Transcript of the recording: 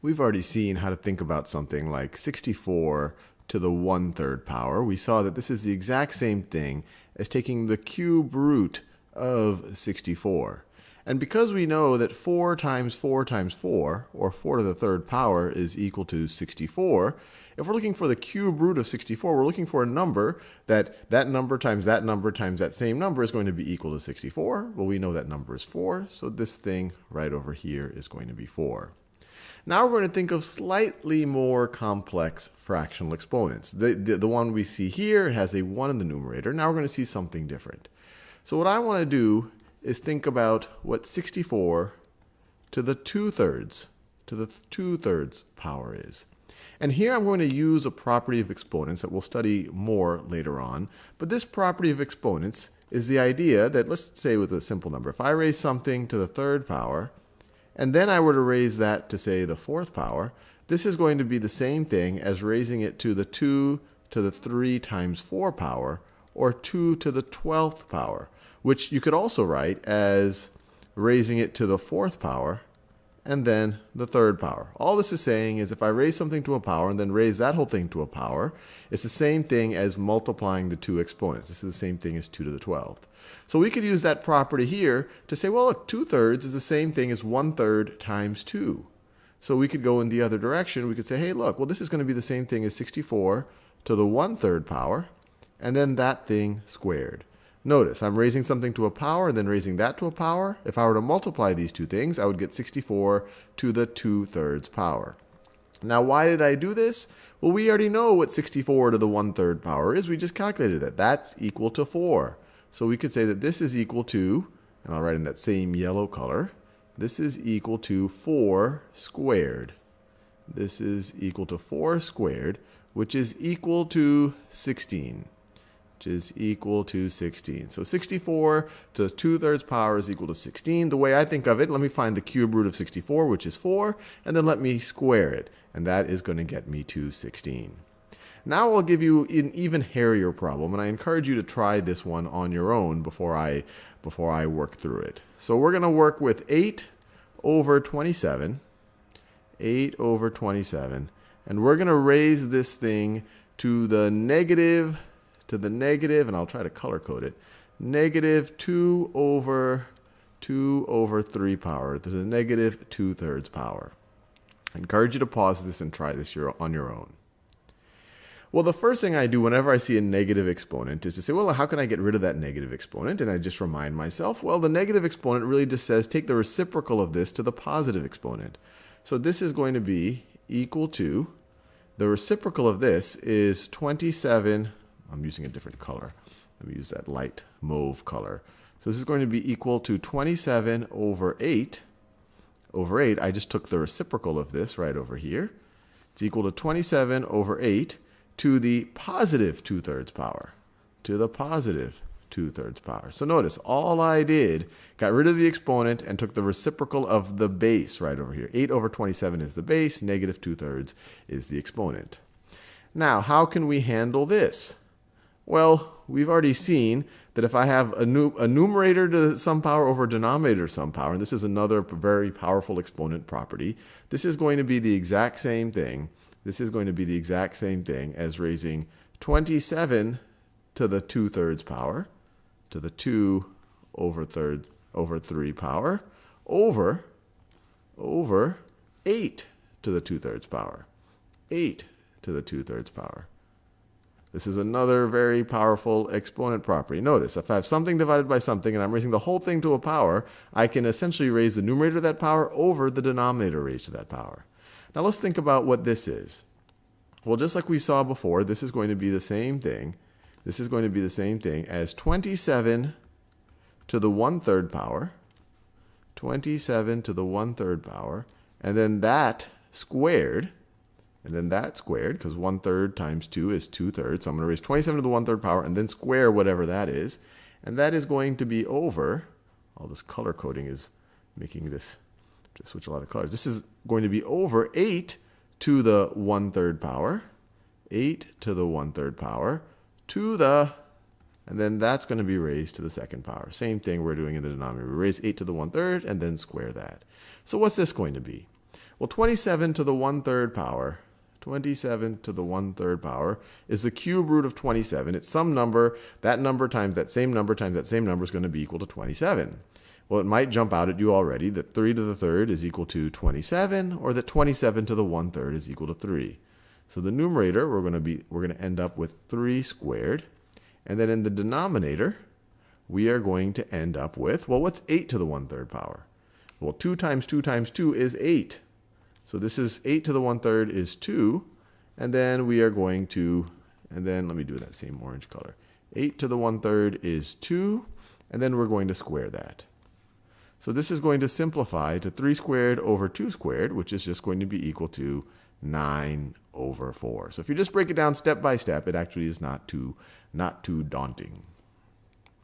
We've already seen how to think about something like 64 to the 1/3 power. We saw that this is the exact same thing as taking the cube root of 64. And because we know that 4 times 4 times 4, or 4 to the 3rd power, is equal to 64, if we're looking for the cube root of 64, we're looking for a number that number times that same number is going to be equal to 64. Well, we know that number is 4, so this thing right over here is going to be 4. Now we're going to think of slightly more complex fractional exponents. The one we see here has a 1 in the numerator. Now we're going to see something different. So what I want to do is think about what 64 to the 2/3 power is. And here I'm going to use a property of exponents that we'll study more later on. But this property of exponents is the idea that, let's say with a simple number, if I raise something to the 3rd power, and then I were to raise that to, say, the 4th power, this is going to be the same thing as raising it to the 2 to the 3 times 4 power, or 2 to the 12th power, which you could also write as raising it to the 4th power and then the 3rd power. All this is saying is if I raise something to a power and then raise that whole thing to a power, it's the same thing as multiplying the two exponents. This is the same thing as 2 to the 12th. So we could use that property here to say, well, look, 2/3 is the same thing as 1/3 times 2. So we could go in the other direction. We could say, hey, look, well, this is going to be the same thing as 64 to the 1/3 power, and then that thing squared. Notice, I'm raising something to a power and then raising that to a power. If I were to multiply these two things, I would get 64 to the 2/3 power. Now, why did I do this? Well, we already know what 64 to the 1/3 power is. We just calculated that. That's equal to 4. So we could say that this is equal to, and I'll write in that same yellow color, this is equal to 4 squared. This is equal to 4 squared, which is equal to 16. Which is equal to 16. So 64 to the 2/3 power is equal to 16. The way I think of it, let me find the cube root of 64, which is 4, and then let me square it. And that is going to get me to 16. Now I'll give you an even hairier problem, and I encourage you to try this one on your own before I work through it. So we're going to work with 8 over 27, 8 over 27, and we're going to raise this thing to the negative, and I'll try to color code it, negative 2 over 3 power to the negative 2/3 power. I encourage you to pause this and try this on your own. Well, the first thing I do whenever I see a negative exponent is to say, well, how can I get rid of that negative exponent? And I just remind myself, well, the negative exponent really just says take the reciprocal of this to the positive exponent. So this is going to be equal to, the reciprocal of this is 27, I'm using a different color. Let me use that light mauve color. So this is going to be equal to 27 over 8. Over 8, I just took the reciprocal of this right over here. It's equal to 27 over 8 to the positive 2/3 power. To the positive 2/3 power. So notice, all I did, got rid of the exponent and took the reciprocal of the base right over here. 8 over 27 is the base, negative 2/3 is the exponent. Now, how can we handle this? Well, we've already seen that if I have a numerator to some power over a denominator to some power, and this is another very powerful exponent property, this is going to be the exact same thing. This is going to be the exact same thing as raising 27 to the 2/3 power, to the 2 over 3 power, over 8 to the 2/3 power. 8 to the 2/3 power. This is another very powerful exponent property. Notice, if I have something divided by something and I'm raising the whole thing to a power, I can essentially raise the numerator of that power over the denominator raised to that power. Now let's think about what this is. Well, just like we saw before, this is going to be the same thing. This is going to be the same thing as 27 to the 1/3 power. 27 to the 1/3 power. And then that squared. And then that squared, because 1/3 times 2 is 2/3. So I'm going to raise 27 to the 1/3 power and then square whatever that is. And that is going to be over, all this color coding is making this just switch a lot of colors. This is going to be over 8 to the 1/3 power. 8 to the 1/3 power to the, and then that's going to be raised to the 2nd power. Same thing we're doing in the denominator. We raise 8 to the 1/3 and then square that. So what's this going to be? Well, 27 to the 1/3 power, 27 to the 1/3 power is the cube root of 27. It's some number. That number times that same number times that same number is going to be equal to 27. Well, it might jump out at you already that 3 to the 3rd is equal to 27, or that 27 to the 1/3 is equal to 3. So the numerator, we're going to end up with 3 squared. And then in the denominator, we are going to end up with, well, what's 8 to the 1/3 power? Well, 2 times 2 times 2 is 8. So this is 8 to the 1/3 is 2. And then we are going to, and then let me do that same orange color. 8 to the 1/3 is 2. And then we're going to square that. So this is going to simplify to 3 squared over 2 squared, which is just going to be equal to 9 over 4. So if you just break it down step by step, it actually is not too daunting.